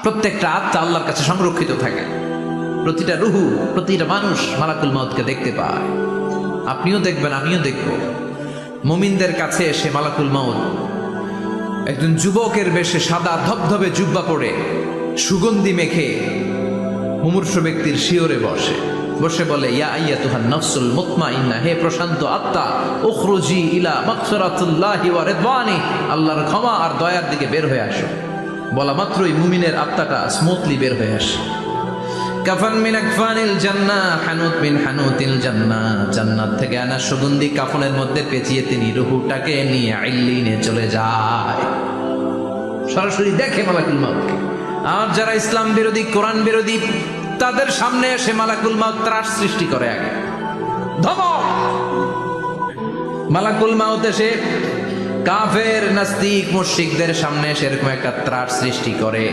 প্রত্যেকটা আত্মা আল্লাহর কাছে সংরক্ষিত থাকে। প্রতিটা রুহু, প্রতিটা মানুষ মালাকুল মউতকে দেখতে পায়। আপনিও দেখবেন, আমিও দেখব। মুমিনদের কাছে এসে মালাকুল মউত একজন যুবকের বেশে সাদা ধবধবে জুব্বা পরে সুগন্ধি মেখে মুমূর্ষু ব্যক্তির শিয়রে বসে বলে, ইয়া আইয়াতুহান নাফসুল মুতমাইন্নাহ, হে প্রশান্ত আত্মা, উখরুজি ইলা মাগফিরাতুল্লাহি ওয়া রিদওয়ানি, আল্লাহর ক্ষমা আর দয়ার দিকে বের হয়ে আসো। বলা মাত্রই মুমিনের আত্মাটা স্মুথলি বের হয়ে আসে। কাফান মিন আকফানিল জান্নাহ, হানুত মিন হানুতিল জান্নাহ, জান্নাত থেকে আনা সুগন্ধি কাফনের মধ্যে পেঁচিয়ে তিনি রূহটাকে নিয়ে ইল্লিনে চলে যায়। সরাসরি দেখে মালাকুল মউতকে। আর যারা ইসলাম বিরোধী, কোরআন বিরোধী, তাদের সামনে এসে মালাকুল মউত ত্রাস সৃষ্টি করে। আগে ধমক, মালাকুল মউত এসে কাফের, নাস্তিক, মুশরিকদের সামনে এসে এরকম একটা ত্রাস সৃষ্টি করে।